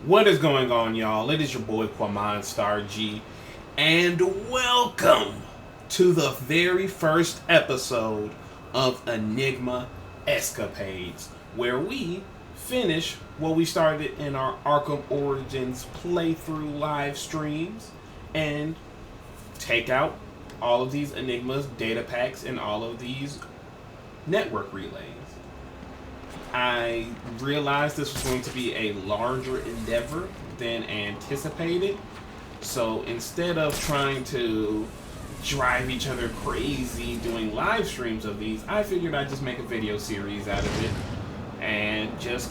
What is going on, y'all? It is your boy Quaman Star G, and welcome to the very first episode of Enigma Escapades, where we finish what we started in our Arkham Origins playthrough live streams and take out all of these Enigma's data packs and all of these network relays. I realized this was going to be a larger endeavor than anticipated. So instead of trying to drive each other crazy doing live streams of these, I figured I'd just make a video series out of it and just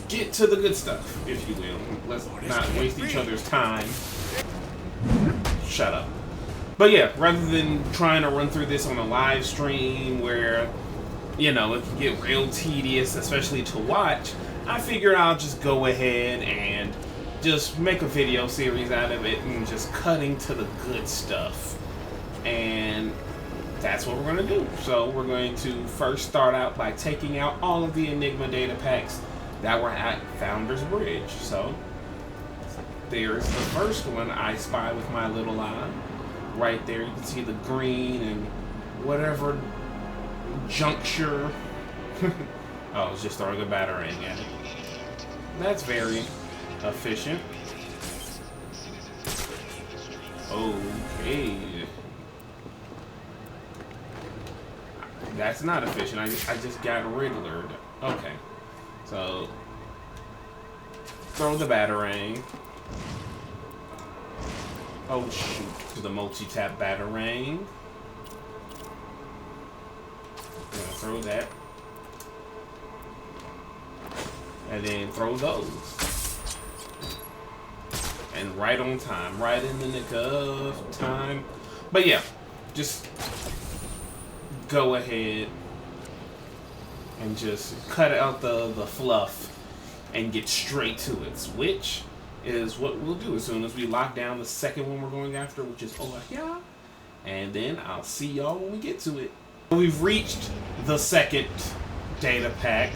get to the good stuff, if you will. Let's not waste each other's time. Shut up. But yeah, rather than trying to run through this on a live stream where, you know, it can get real tedious, especially to watch, I figured I'll just go ahead and just make a video series out of it and just cutting to the good stuff. And that's what we're going to do. So we're going to first start out by taking out all of the Enigma data packs that were at Founders Bridge. So there's the first one I spy with my little eye. Right there, you can see the green and whatever juncture. Oh, I was just throwing a batarang at it. That's very efficient. Okay. That's not efficient. I just got Riddlered. Okay. So, throw the batarang. Oh shoot, to the multi-tap batarang. I'm gonna throw that. And then throw those. And right on time, right in the nick of time. But yeah, just go ahead and just cut out the fluff and get straight to it. Which is what we'll do as soon as we lock down the second one we're going after, which is over here. And then I'll see y'all when we get to it. We've reached the second data pack.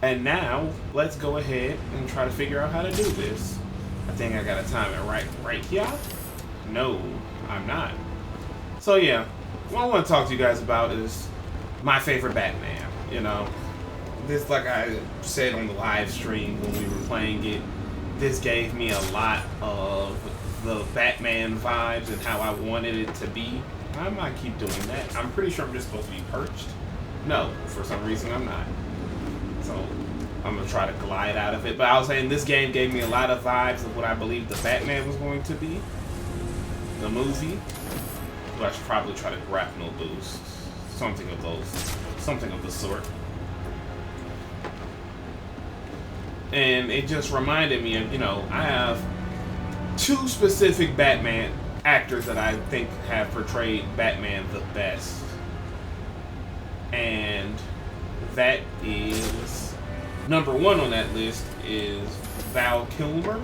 And now, let's go ahead and try to figure out how to do this. I think I gotta time it right here. No, I'm not. So yeah, what I want to talk to you guys about is my favorite Batman. You know, this, like I said on the live stream when we were playing it, this gave me a lot of the Batman vibes and how I wanted it to be. I might keep doing that. I'm pretty sure I'm just supposed to be perched. No, for some reason I'm not. So I'm going to try to glide out of it. But I was saying this game gave me a lot of vibes of what I believe the Batman was going to be. The movie. But I should probably try to grapnel boost. Something of the sort. And it just reminded me of, you know, I have two specific Batman actors that I think have portrayed Batman the best. And that is, number one on that list is Val Kilmer.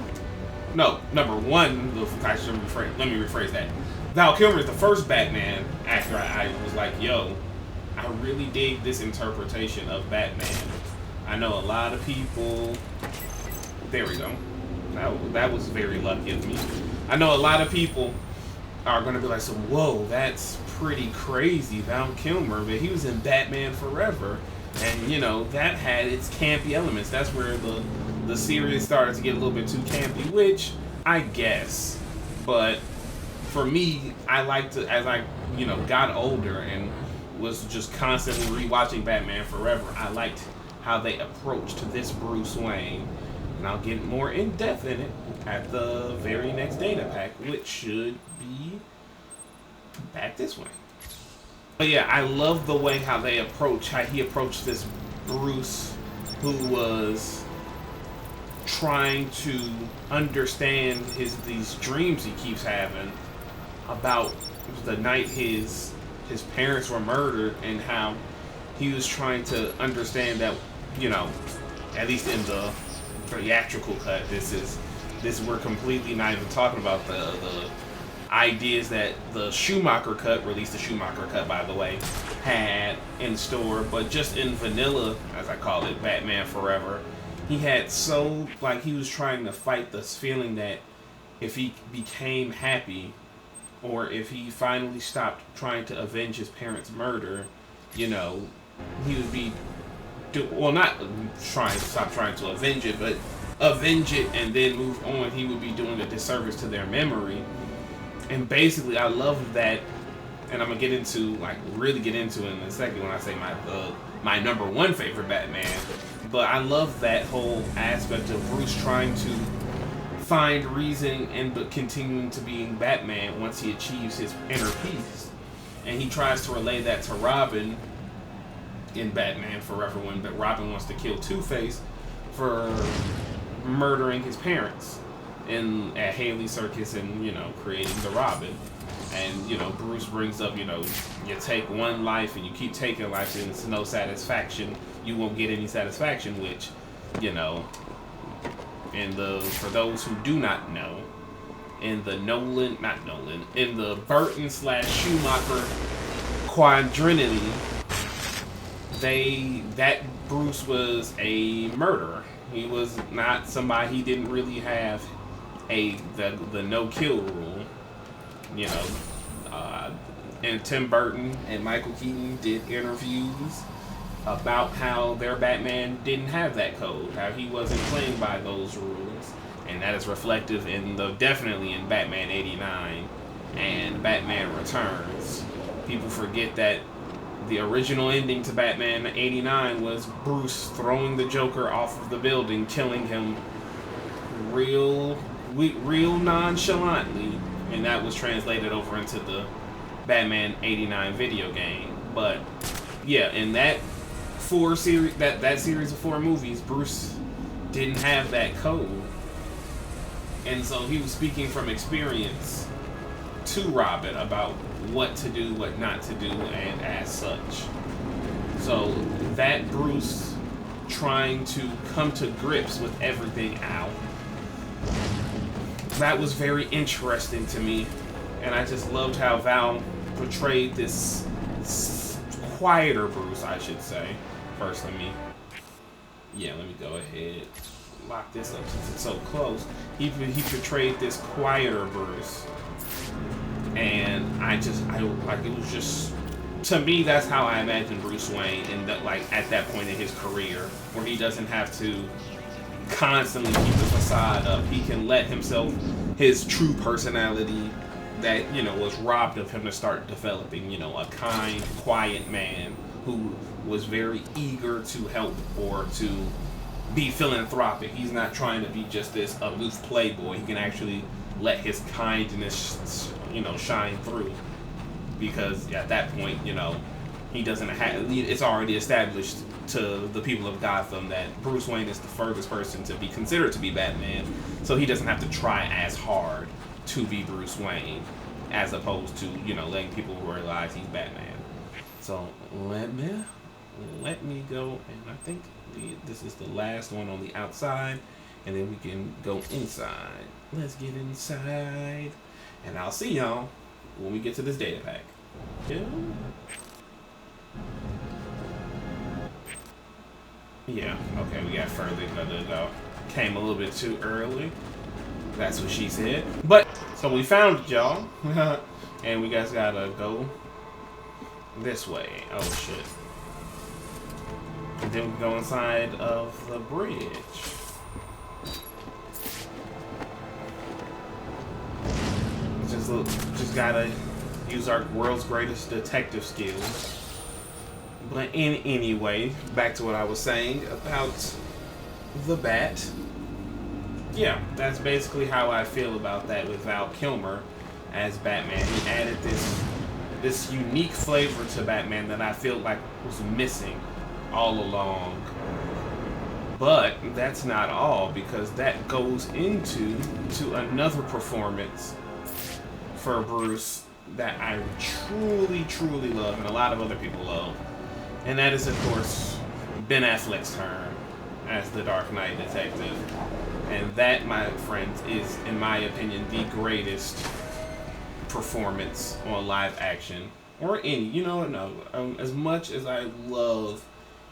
No, number one, let me rephrase that. Val Kilmer is the first Batman actor I was like, yo, I really dig this interpretation of Batman. I know a lot of people, there we go. That was very lucky of me. I know a lot of people are going to be like, so, whoa, that's pretty crazy, Val Kilmer, but he was in Batman Forever. And, you know, that had its campy elements. That's where the series started to get a little bit too campy, which I guess. But for me, I liked to, as I, you know, got older and was just constantly rewatching Batman Forever, I liked how they approached this Bruce Wayne. And I'll get more in depth in it at the very next data pack, which should be back this way. But yeah, I love the way how he approached this Bruce who was trying to understand these dreams he keeps having about the night his parents were murdered, and how he was trying to understand that, you know, at least in the theatrical cut, we're completely not even talking about the ideas that the Schumacher cut, released the Schumacher cut by the way, had in store, but just in vanilla, as I call it, Batman Forever, he had so, like, he was trying to fight this feeling that if he became happy, or if he finally stopped trying to avenge his parents' murder, you know, he would be, well, not stop trying to avenge it, but avenge it and then move on. He would be doing a disservice to their memory. And basically, I love that, and I'm gonna get into, like, really get into it in a second when I say my number one favorite Batman. But I love that whole aspect of Bruce trying to find reason and but continuing to being Batman once he achieves his inner peace. And he tries to relay that to Robin in Batman Forever when Robin wants to kill Two-Face for murdering his parents at Haley Circus and, you know, creating the Robin. And, you know, Bruce brings up, you know, you take one life and you keep taking life and it's no satisfaction. You won't get any satisfaction, which, you know, for those who do not know, in the in the Burton / Schumacher quadrinity, that Bruce was a murderer. He was not somebody, he didn't really have the no-kill rule, you know. And Tim Burton and Michael Keaton did interviews about how their Batman didn't have that code, how he wasn't playing by those rules, and that is reflective definitely in Batman 89 and Batman Returns. People forget that the original ending to Batman 89 was Bruce throwing the Joker off of the building, killing him real nonchalantly, and that was translated over into the Batman 89 video game. But yeah, in that series of 4 movies, Bruce didn't have that code, and so he was speaking from experience to Robin about what to do, what not to do, and as such. So that Bruce trying to come to grips with everything out, that was very interesting to me, and I just loved how Val portrayed this quieter Bruce, I should say. First, let me go ahead, lock this up since it's so close. He portrayed this quieter Bruce, and it was just, to me, that's how I imagine Bruce Wayne in that, like, at that point in his career, where he doesn't have to constantly keep the facade up. He can let his true personality that, you know, was robbed of him to start developing, you know, a kind, quiet man who was very eager to help or to be philanthropic. He's not trying to be just this aloof playboy. He can actually let his kindness, you know, shine through, because at that point, you know, he doesn't have, it's already established to the people of Gotham that Bruce Wayne is the furthest person to be considered to be Batman, so he doesn't have to try as hard to be Bruce Wayne, as opposed to, you know, letting people realize he's Batman. So let me go, and I think this is the last one on the outside, and then we can go inside. Let's get inside, and I'll see y'all when we get to this data pack. Yeah, okay, we got further to go. Came a little bit too early. That's what she said. But, so we found it, y'all. And we guys gotta go this way. Oh, shit. And then we go inside of the bridge. Just gotta use our world's greatest detective skills. But anyway, back to what I was saying about the Bat. Yeah, that's basically how I feel about that with Val Kilmer as Batman. He added this unique flavor to Batman that I feel like was missing all along. But that's not all, because that goes into another performance for Bruce that I truly, truly love, and a lot of other people love. And that is, of course, Ben Affleck's turn as the Dark Knight detective. And that, my friends, is, in my opinion, the greatest performance on live action. Or any, you know, no. As much as I love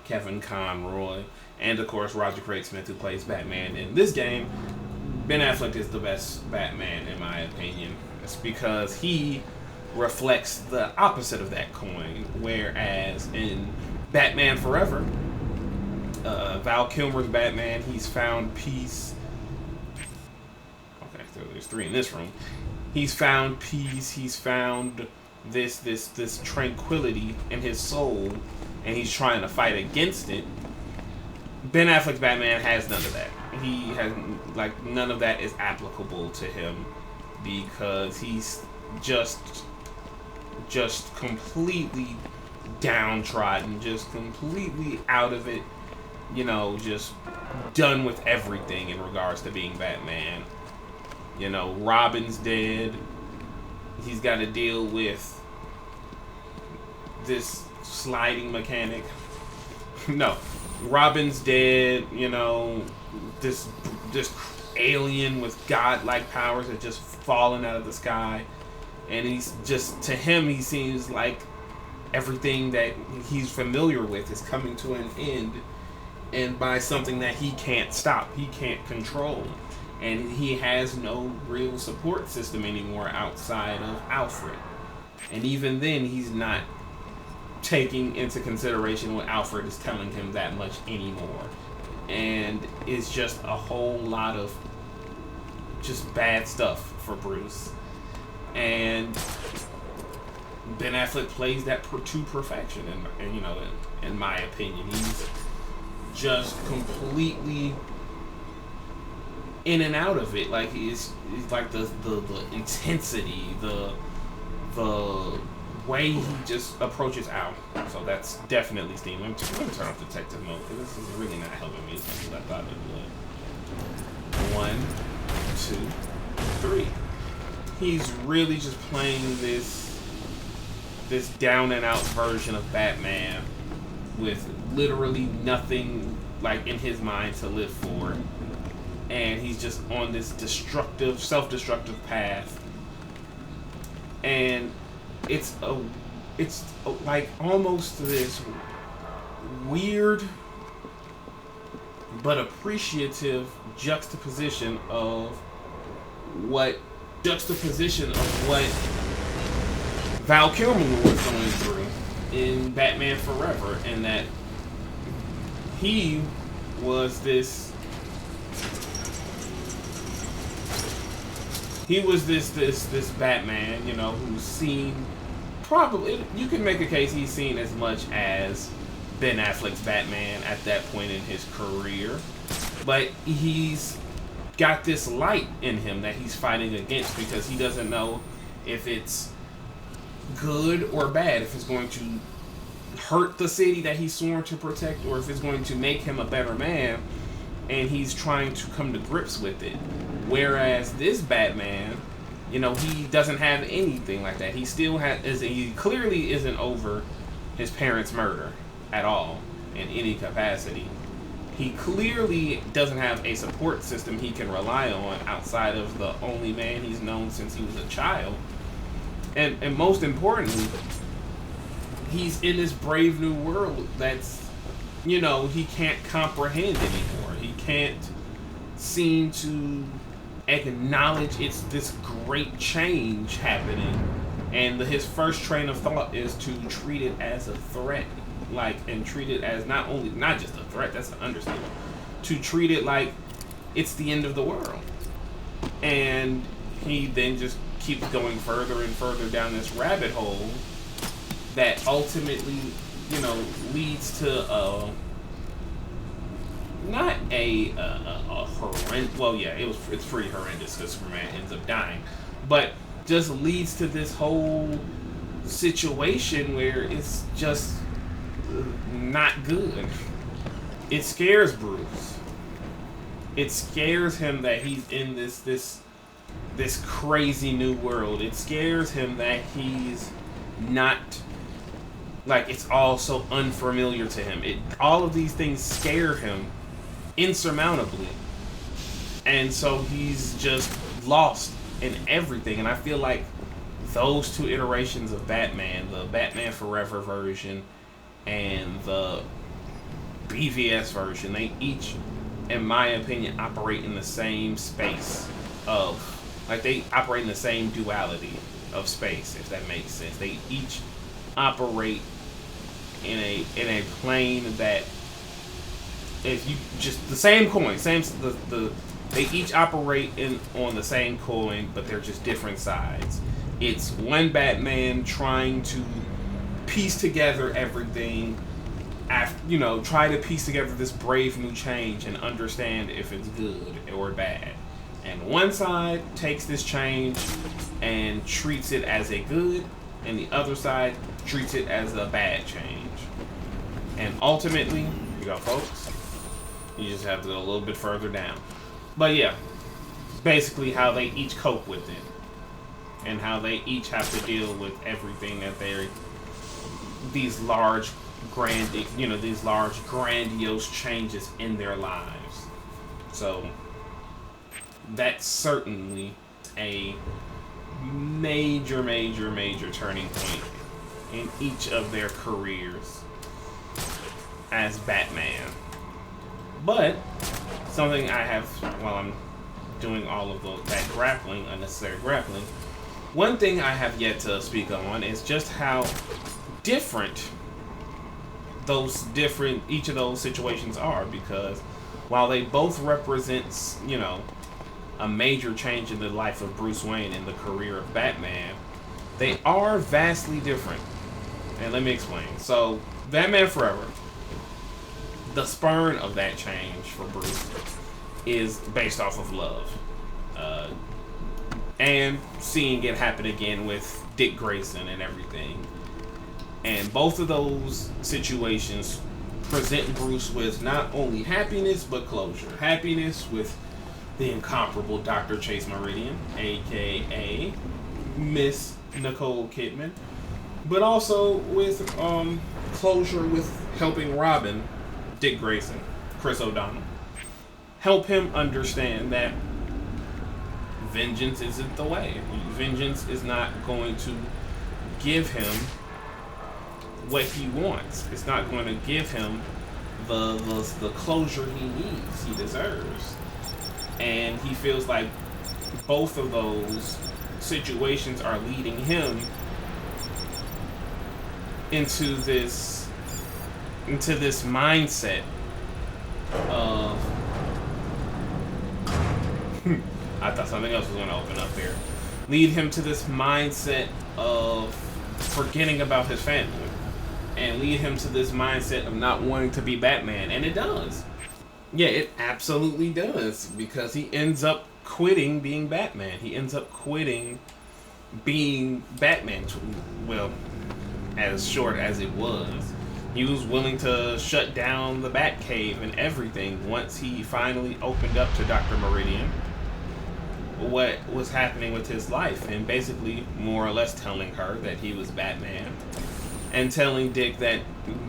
Kevin Conroy, and of course Roger Craig Smith, who plays Batman in this game. Ben Affleck is the best Batman in my opinion. It's because he reflects the opposite of that coin. Whereas in Batman Forever, Val Kilmer's Batman, he's found peace. Okay, so there's 3 in this room. He's found peace. He's found this tranquility in his soul, and he's trying to fight against it. Ben Affleck's Batman has none of that. He has, like, none of that is applicable to him because he's just completely downtrodden, just completely out of it, you know, just done with everything in regards to being Batman. You know, Robin's dead. He's got to deal with this sliding mechanic. No, Robin's dead. You know, this alien with godlike powers that just fallen out of the sky, and he's just, to him, he seems like everything that he's familiar with is coming to an end, and by something that he can't stop, he can't control. And he has no real support system anymore outside of Alfred. And even then, he's not taking into consideration what Alfred is telling him that much anymore. And it's just a whole lot of just bad stuff for Bruce. And Ben Affleck plays that to perfection, and you know, in my opinion, he's just completely in and out of it. Like he's like the intensity, the way he just approaches Al. So that's definitely Steam. Let me turn off detective mode because this is really not helping me as much as I thought it would. 1, 2, 3. He's really just playing this down and out version of Batman with literally nothing like in his mind to live for. And he's just on this destructive, self-destructive path. And it's like almost this weird but appreciative juxtaposition of what Val Kilmer was going through in Batman Forever, and that he was this Batman, you know, who's seen, probably, you can make a case he's seen as much as Ben Affleck's Batman at that point in his career, but he's got this light in him that he's fighting against because he doesn't know if it's good or bad, if it's going to hurt the city that he's sworn to protect or if it's going to make him a better man, and he's trying to come to grips with it. Whereas this Batman, you know, he doesn't have anything like that. He still he clearly isn't over his parents' murder at all in any capacity. He clearly doesn't have a support system he can rely on outside of the only man he's known since he was a child. And most importantly, he's in this brave new world that's, you know, he can't comprehend anymore. He can't seem to acknowledge it's this great change happening. And his first train of thought is to treat it as a threat. And treat it as not just a threat, that's an understatement. To treat it like it's the end of the world. And he then just keeps going further and further down this rabbit hole that ultimately, you know, leads to not a horrendous, well, yeah, it's pretty horrendous because Superman ends up dying, but just leads to this whole situation where it's just not good. It scares Bruce. It scares him that he's in this crazy new world. It scares him that he's not, like, it's all so unfamiliar to him. All of these things scare him insurmountably. And so he's just lost in everything. And I feel like those two iterations of Batman, the Batman Forever version and the BVS version. They each, in my opinion, operate in the same space of, like, they operate in the same duality of space, if that makes sense. They each operate in a plane that, if you just the same coin, they each operate on the same coin, but they're just different sides. It's one Batman trying to piece together everything, try to piece together this brave new change and understand if it's good or bad. And one side takes this change and treats it as a good, and the other side treats it as a bad change. And ultimately, you go, folks, you just have to go a little bit further down. But yeah, basically how they each cope with it, and how they each have to deal with everything that these large grandiose changes in their lives. So that's certainly a major turning point in each of their careers as Batman. But something I have, while I'm doing all of that grappling, unnecessary grappling, one thing I have yet to speak on is just how different each of those situations are, because while they both represent, a major change in the life of Bruce Wayne and the career of Batman, they are vastly different. And let me explain. So, Batman Forever, the spurn of that change for Bruce is based off of love. And seeing it happen again with Dick Grayson and everything. And both of those situations present Bruce with not only happiness, but closure. Happiness with the incomparable Dr. Chase Meridian, a.k.a. Miss Nicole Kidman. But also with closure with helping Robin, Dick Grayson, Chris O'Donnell, help him understand that vengeance isn't the way. Vengeance is not going to give him what he wants. It's not going to give him the closure he needs, he deserves. And he feels like both of those situations are leading him into this mindset of I thought something else was going to open up there. Lead him to this mindset of forgetting about his family, and lead him to this mindset of not wanting to be Batman. And it does. Yeah, it absolutely does, because he ends up quitting being Batman. He ends up quitting being Batman. Well, as short as it was. He was willing to shut down the Batcave and everything once he finally opened up to Dr. Meridian what was happening with his life, and basically more or less telling her that he was Batman, and telling Dick that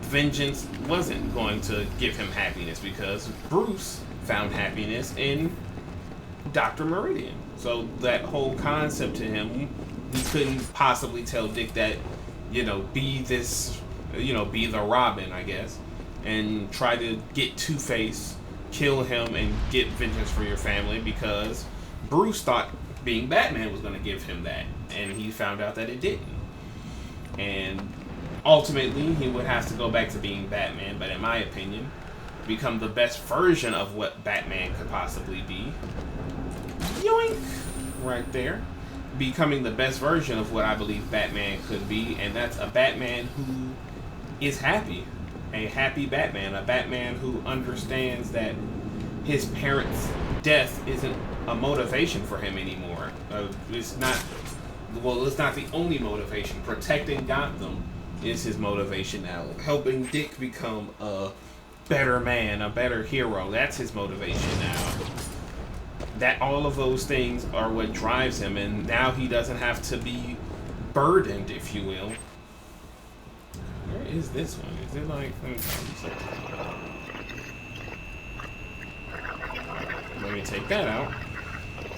vengeance wasn't going to give him happiness because Bruce found happiness in Dr. Meridian. So that whole concept to him, he couldn't possibly tell Dick that, be this, be the Robin, I guess, and try to get Two-Face, kill him, and get vengeance for your family, because Bruce thought being Batman was going to give him that, and he found out that it didn't. And ultimately, he would have to go back to being Batman, but in my opinion, become the best version of what Batman could possibly be. Yoink! Right there. Becoming the best version of what I believe Batman could be, and that's a Batman who is happy. A happy Batman. A Batman who understands that his parents' death isn't a motivation for him anymore. It's not the only motivation. Protecting Gotham is his motivation now. Helping Dick become a better man, a better hero, that's his motivation now. That all of those things are what drives him, and now he doesn't have to be burdened, if you will. Where is this one? Is it like... Let me take that out.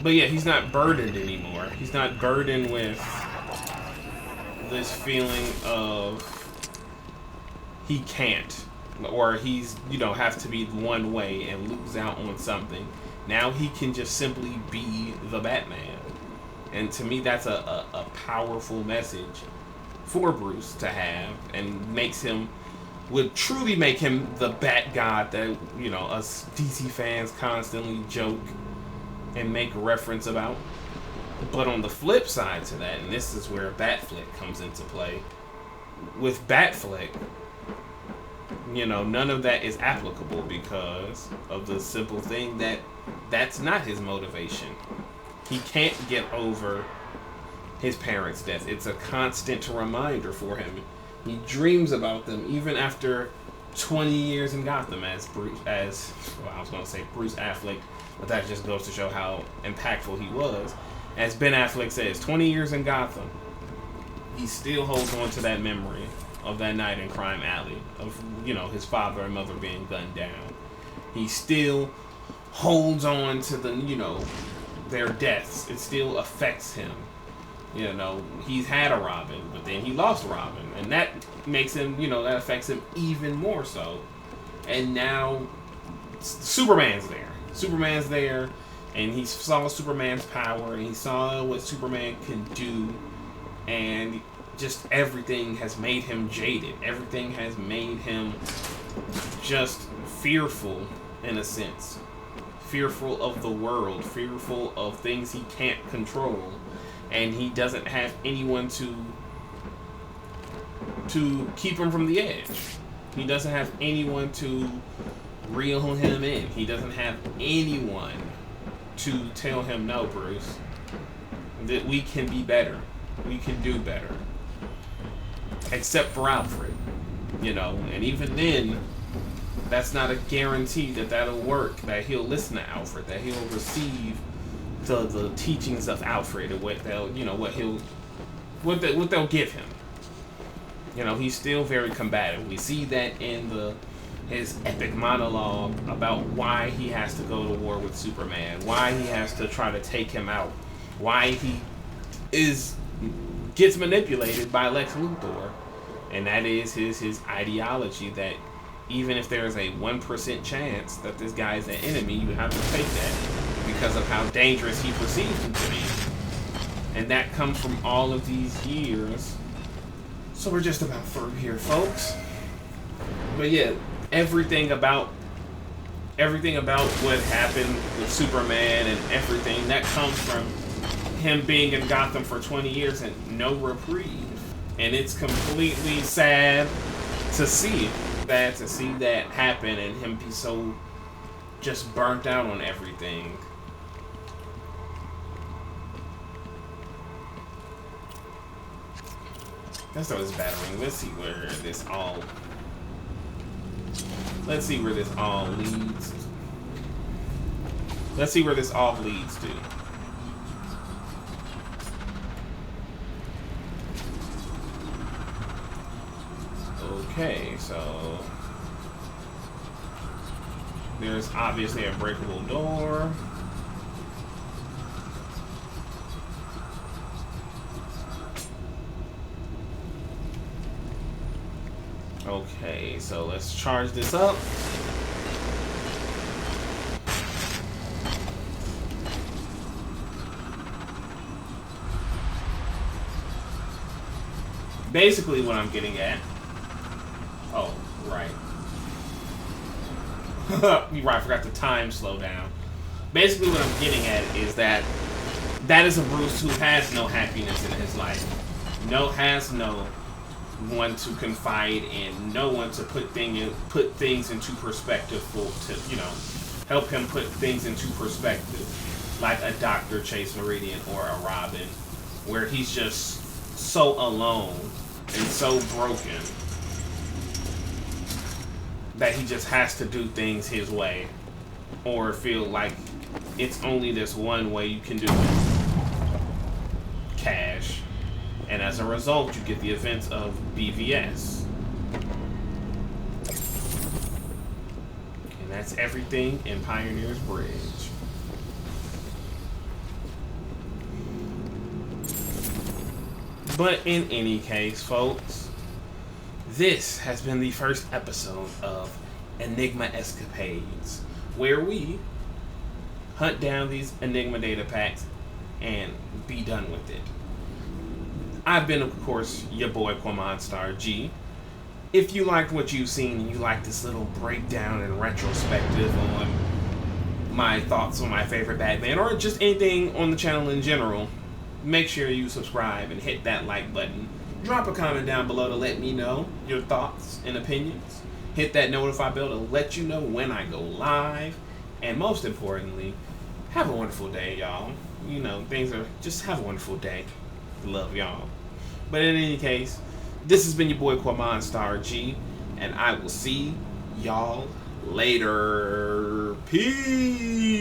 But yeah, he's not burdened anymore. He's not burdened with this feeling of he can't. or he's, have to be one way and lose out on something. Now he can just simply be the Batman. And to me, that's a powerful message for Bruce to have, and would truly make him the Bat God that, us DC fans constantly joke and make reference about. But on the flip side to that, and this is where Batflick comes into play, with Batflick, none of that is applicable because of the simple thing that that's not his motivation. He can't get over his parents' death. It's a constant reminder for him. He dreams about them even after 20 years in Gotham as Bruce Affleck, but that just goes to show how impactful he was. As Ben Affleck says, 20 years in Gotham, he still holds on to that memory of that night in Crime Alley, of, his father and mother being gunned down. He still holds on to their deaths. It still affects him. He's had a Robin, but then he lost Robin, and that makes him, that affects him even more so. And now Superman's there, and he saw Superman's power, and he saw what Superman can do, and just everything has made him jaded. Everything has made him just fearful, in a sense. Fearful of the world, fearful of things he can't control, and he doesn't have anyone to keep him from the edge. He doesn't have anyone to reel him in. He doesn't have anyone to tell him, no, Bruce, that we can be better. We can do better. Except for Alfred, and even then, that's not a guarantee that that'll work, that he'll listen to Alfred, that he'll receive the teachings of Alfred, and what they'll give him. He's still very combative. We see that in his epic monologue about why he has to go to war with Superman, why he has to try to take him out, why he gets manipulated by Lex Luthor, and that is his ideology that even if there's a 1% chance that this guy is an enemy, you have to take that because of how dangerous he perceives him to be. And that comes from all of these years. So we're just about through here, folks. But yeah, everything about what happened with Superman and everything, that comes from him being in Gotham for 20 years and no reprieve. And it's completely sad to see that happen and him be so just burnt out on everything. Let's start this battering. Let's see where this all leads. Let's see where this all leads to. Okay, so there's obviously a breakable door. Okay, so let's charge this up. Basically what I'm getting at. Oh, right. You're right, I forgot the time slow down. Basically what I'm getting at is that is a Bruce who has no happiness in his life. Has no one to confide in, no one to put things into perspective to help him put things into perspective, like a Dr. Chase Meridian or a Robin, where he's just so alone and so broken that he just has to do things his way, or feel like it's only this one way you can do it. Cash. And as a result, you get the events of BVS. And that's everything in Pioneer's Bridge. But in any case, folks, This has been the first episode of Enigma Escapades, where we hunt down these Enigma data packs and be done with it. I've been, of course, your boy Quamon Star G. If you liked what you've seen and you like this little breakdown and retrospective on my thoughts on my favorite Batman, or just anything on the channel in general, make sure you subscribe and hit that like button. Drop a comment down below to let me know your thoughts and opinions. Hit that notify bell to let you know when I go live. And most importantly, have a wonderful day, y'all. You know, just have a wonderful day. Love y'all. But in any case, this has been your boy Quamon Star G, and I will see y'all later. Peace.